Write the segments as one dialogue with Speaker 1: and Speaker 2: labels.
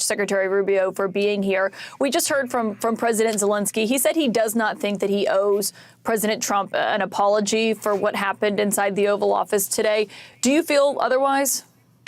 Speaker 1: Secretary Rubio, for being here. We just heard from President Zelensky. He said he does not think that he owes President Trump an apology for what happened inside the Oval Office today. Do you feel otherwise?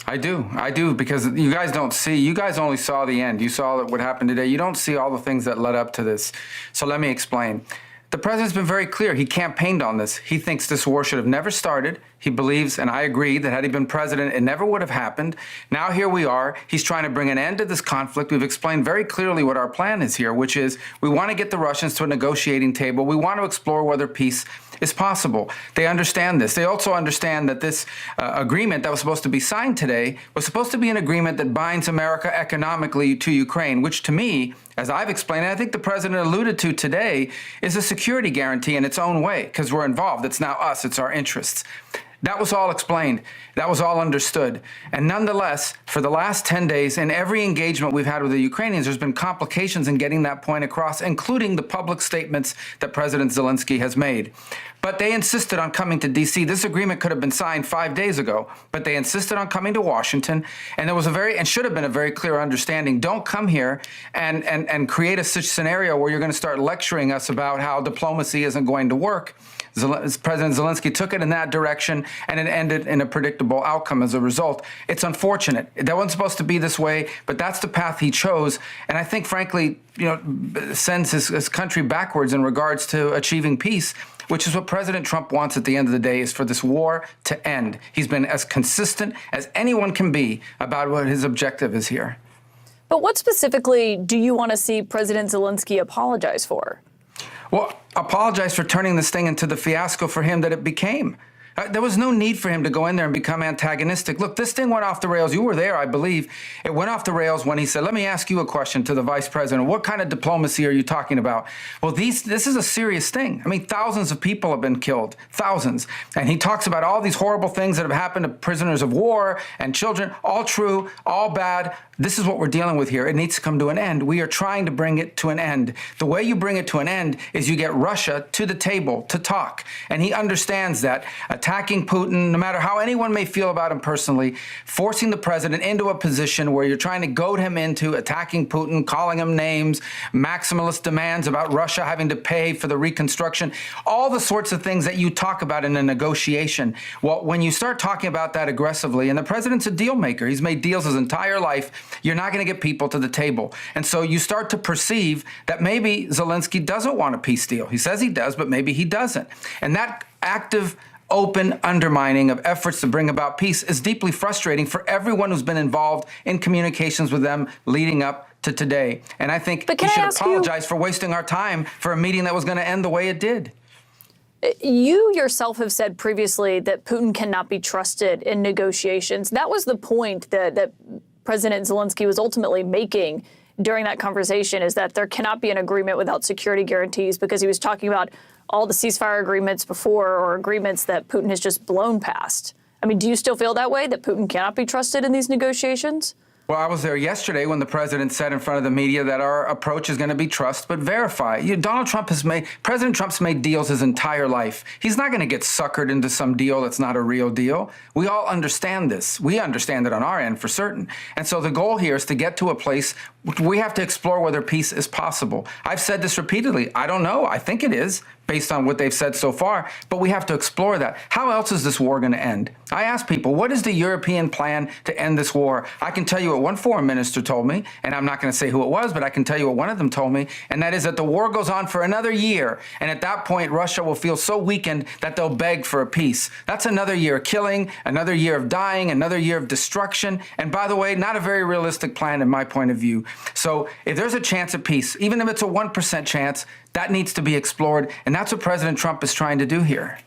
Speaker 2: I do, because you guys don't see, you guys only saw the end. You saw what happened today. You don't see all the things that led up to this. So let me explain. The president's been very clear. He campaigned on this. He thinks this war should have never started. He believes, and I agree, that had he been president, it never would have happened. Now here we are. He's trying to bring an end to this conflict. We've explained very clearly what our plan is here, which is we want to get the Russians to a negotiating table. We want to explore whether peace is possible. They understand this. They also understand that this agreement that was supposed to be signed today was supposed to be an agreement that binds America economically to Ukraine, which to me, as I've explained, and I think the president alluded to today, is a security guarantee in its own way, because we're involved. It's now us. It's our interests. That was all explained. That was all understood. And nonetheless, for the last 10 days, in every engagement we've had with the Ukrainians, there's been complications in getting that point across, including the public statements that President Zelensky has made. But they insisted on coming to D.C. This agreement could have been signed 5 days ago, but they insisted on coming to Washington. And there was and should have been a very clear understanding. Don't come here and create a such scenario where you're going to start lecturing us about how diplomacy isn't going to work. President Zelensky took it in that direction, and it ended in a predictable outcome as a result. It's unfortunate. That wasn't supposed to be this way, but that's the path he chose. And I think, frankly, sends his country backwards in regards to achieving peace, which is what President Trump wants at the end of the day, is for this war to end. He's been as consistent as anyone can be about what his objective is here.
Speaker 1: But what specifically do you want to see President Zelensky apologize for?
Speaker 2: Well, apologize for turning this thing into the fiasco for him that it became. There was no need for him to go in there and become antagonistic. Look, this thing went off the rails. You were there, I believe. It went off the rails when he said, let me ask you a question to the vice president. What kind of diplomacy are you talking about? Well, this is a serious thing. I mean, thousands of people have been killed, thousands. And he talks about all these horrible things that have happened to prisoners of war and children, all true, all bad. This is what we're dealing with here. It needs to come to an end. We are trying to bring it to an end. The way you bring it to an end is you get Russia to the table to talk. And he understands that. Attacking Putin, no matter how anyone may feel about him personally, forcing the president into a position where you're trying to goad him into attacking Putin, calling him names, maximalist demands about Russia having to pay for the reconstruction, all the sorts of things that you talk about in a negotiation. Well, when you start talking about that aggressively, and the president's a deal maker, he's made deals his entire life, you're not going to get people to the table. And so you start to perceive that maybe Zelensky doesn't want a peace deal. He says he does, but maybe he doesn't. And that active, open undermining of efforts to bring about peace is deeply frustrating for everyone who's been involved in communications with them leading up to today. And I think he should apologize for wasting our time for a meeting that was going to end the way it did.
Speaker 1: You yourself have said previously that Putin cannot be trusted in negotiations. That was the point that President Zelensky was ultimately making during that conversation, is that there cannot be an agreement without security guarantees, because he was talking about all the ceasefire agreements before, or agreements that Putin has just blown past. I mean, do you still feel that way, that Putin cannot be trusted in these negotiations?
Speaker 2: Well, I was there yesterday when the president said in front of the media that our approach is going to be trust but verify. President Trump's made deals his entire life. He's not going to get suckered into some deal that's not a real deal. We all understand this. We understand it on our end for certain. And so the goal here is to get to a place where we have to explore whether peace is possible. I've said this repeatedly. I don't know. I think it is, based on what they've said so far, but we have to explore that. How else is this war going to end? I ask people, what is the European plan to end this war? I can tell you what one foreign minister told me, and I'm not going to say who it was, but I can tell you what one of them told me, and that is that the war goes on for another year, and at that point, Russia will feel so weakened that they'll beg for a peace. That's another year of killing, another year of dying, another year of destruction, and by the way, not a very realistic plan in my point of view. So if there's a chance of peace, even if it's a 1% chance, that needs to be explored, and that's what President Trump is trying to do here.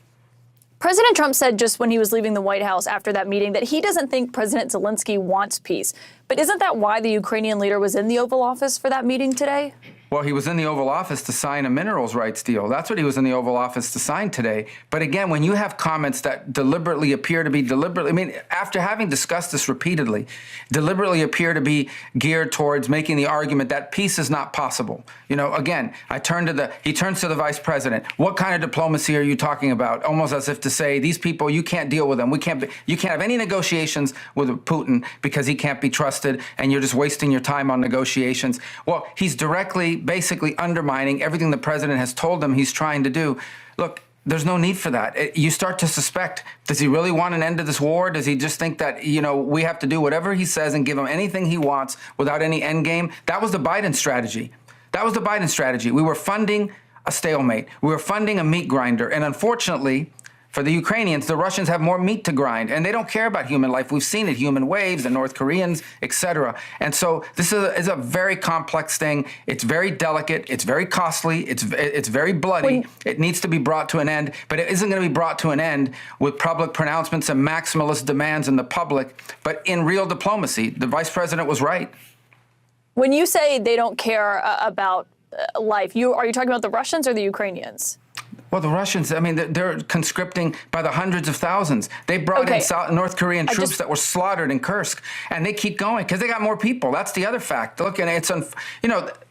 Speaker 1: President Trump said just when he was leaving the White House after that meeting that he doesn't think President Zelensky wants peace. But isn't that why the Ukrainian leader was in the Oval Office for that meeting today?
Speaker 2: Well, he was in the Oval Office to sign a minerals rights deal. That's what he was in the Oval Office to sign today. But again, when you have comments that deliberately appear to be after having discussed this repeatedly, deliberately appear to be geared towards making the argument that peace is not possible. Again, he turns to the vice president. What kind of diplomacy are you talking about? Almost as if to say, these people, you can't deal with them. You can't have any negotiations with Putin because he can't be trusted, and you're just wasting your time on negotiations. Well, he's directly, basically undermining everything the president has told him he's trying to do. Look, there's no need for that. You start to suspect, does he really want an end to this war? Does he just think that, we have to do whatever he says and give him anything he wants without any end game? That was the Biden strategy. We were funding a stalemate. We were funding a meat grinder. And unfortunately, for the Ukrainians, the Russians have more meat to grind, and they don't care about human life. We've seen it, human waves, the North Koreans, etc. And so this is a very complex thing. It's very delicate. It's very costly. It's very bloody. It needs to be brought to an end, but it isn't going to be brought to an end with public pronouncements and maximalist demands in the public, but in real diplomacy. The vice president was right.
Speaker 1: When you say they don't care about life, are you talking about the Russians or the Ukrainians?
Speaker 2: Well, the Russians, they're conscripting by the hundreds of thousands. They brought in North Korean troops that were slaughtered in Kursk, and they keep going because they got more people. That's the other fact. Look, and it's,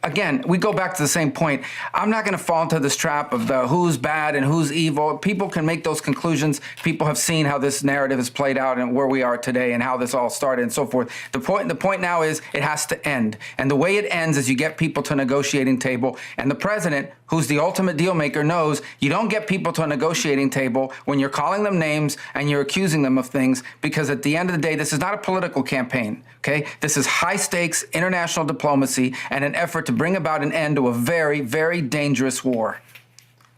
Speaker 2: again, we go back to the same point. I'm not going to fall into this trap of the who's bad and who's evil. People can make those conclusions. People have seen how this narrative has played out and where we are today and how this all started and so forth. The point now is it has to end. And the way it ends is you get people to a negotiating table, and the president, who's the ultimate deal maker, knows you don't get people to a negotiating table when you're calling them names and you're accusing them of things, because at the end of the day, this is not a political campaign, okay? This is high stakes international diplomacy and an effort to bring about an end to a very, very dangerous war.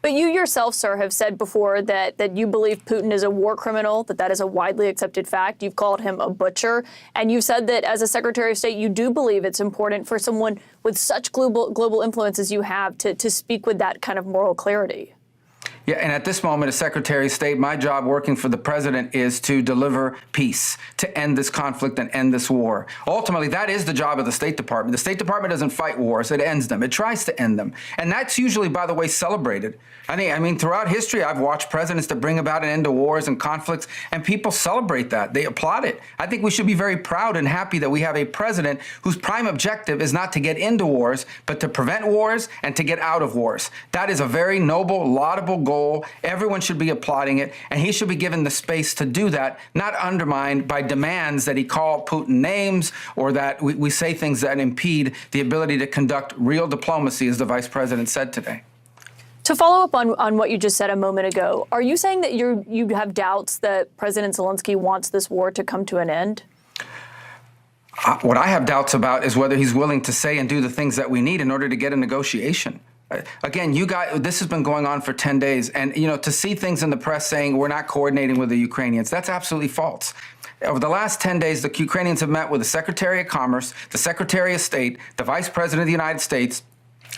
Speaker 1: But you yourself, sir, have said before that you believe Putin is a war criminal, that is a widely accepted fact. You've called him a butcher. And you've said that as a Secretary of State, you do believe it's important for someone with such global influence as you have to speak with that kind of moral clarity.
Speaker 2: Yeah, and at this moment, as Secretary of State, my job working for the president is to deliver peace, to end this conflict and end this war. Ultimately, that is the job of the State Department. The State Department doesn't fight wars, it ends them. It tries to end them. And that's usually, by the way, celebrated. Throughout history, I've watched presidents that bring about an end to wars and conflicts, and people celebrate that. They applaud it. I think we should be very proud and happy that we have a president whose prime objective is not to get into wars, but to prevent wars and to get out of wars. That is a very noble, laudable goal. Everyone should be applauding it, and he should be given the space to do that, not undermined by demands that he call Putin names or that we say things that impede the ability to conduct real diplomacy, as the vice president said today.
Speaker 1: To follow up on what you just said a moment ago, are you saying that you have doubts that President Zelensky wants this war to come to an end?
Speaker 2: What I have doubts about is whether he's willing to say and do the things that we need in order to get a negotiation. Again, this has been going on for 10 days. And, to see things in the press saying we're not coordinating with the Ukrainians, that's absolutely false. Over the last 10 days, the Ukrainians have met with the Secretary of Commerce, the Secretary of State, the Vice President of the United States,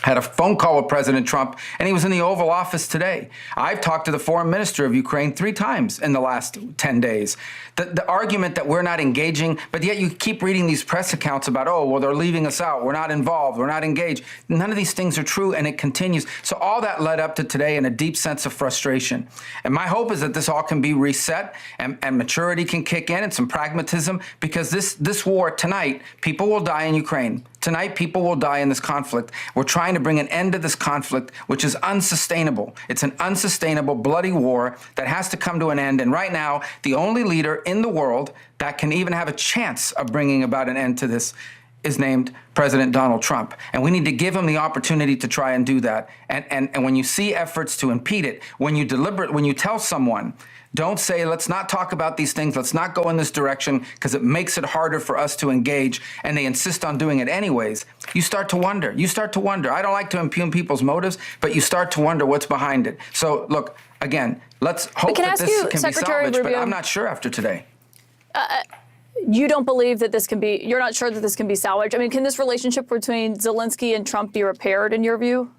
Speaker 2: had a phone call with President Trump, and he was in the Oval Office today. I've talked to the foreign minister of Ukraine 3 times in the last 10 days. The argument that we're not engaging, but yet you keep reading these press accounts about, they're leaving us out, we're not involved, we're not engaged. None of these things are true, and it continues. So all that led up to today in a deep sense of frustration. And my hope is that this all can be reset and maturity can kick in and some pragmatism, because this war tonight, people will die in Ukraine. Tonight, people will die in this conflict. We're trying to bring an end to this conflict, which is unsustainable. It's an unsustainable, bloody war that has to come to an end. And right now, the only leader in the world that can even have a chance of bringing about an end to this is named President Donald Trump. And we need to give him the opportunity to try and do that. And when you see efforts to impede it, when you tell someone, don't say, let's not talk about these things, let's not go in this direction because it makes it harder for us to engage, and they insist on doing it anyways, you start to wonder. I don't like to impugn people's motives, but you start to wonder what's behind it. So look, again, let's hope that this can be salvaged, but I'm not sure after today.
Speaker 1: You don't believe that you're not sure that this can be salvaged? Can this relationship between Zelensky and Trump be repaired in your view?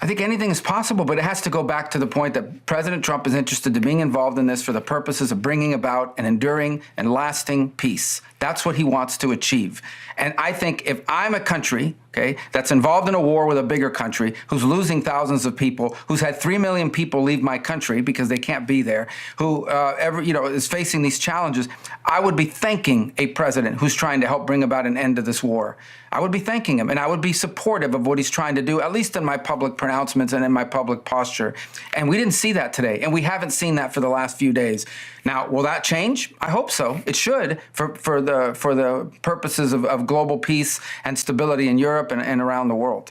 Speaker 2: I think anything is possible, but it has to go back to the point that President Trump is interested in being involved in this for the purposes of bringing about an enduring and lasting peace. That's what he wants to achieve. And I think if I'm a country okay, that's involved in a war with a bigger country, who's losing thousands of people, who's had 3 million people leave my country because they can't be there, who is facing these challenges, I would be thanking a president who's trying to help bring about an end to this war. I would be thanking him, and I would be supportive of what he's trying to do, at least in my public pronouncements and in my public posture. And we didn't see that today, and we haven't seen that for the last few days. Now, will that change? I hope so. It should, for the purposes of global peace and stability in Europe and around the world.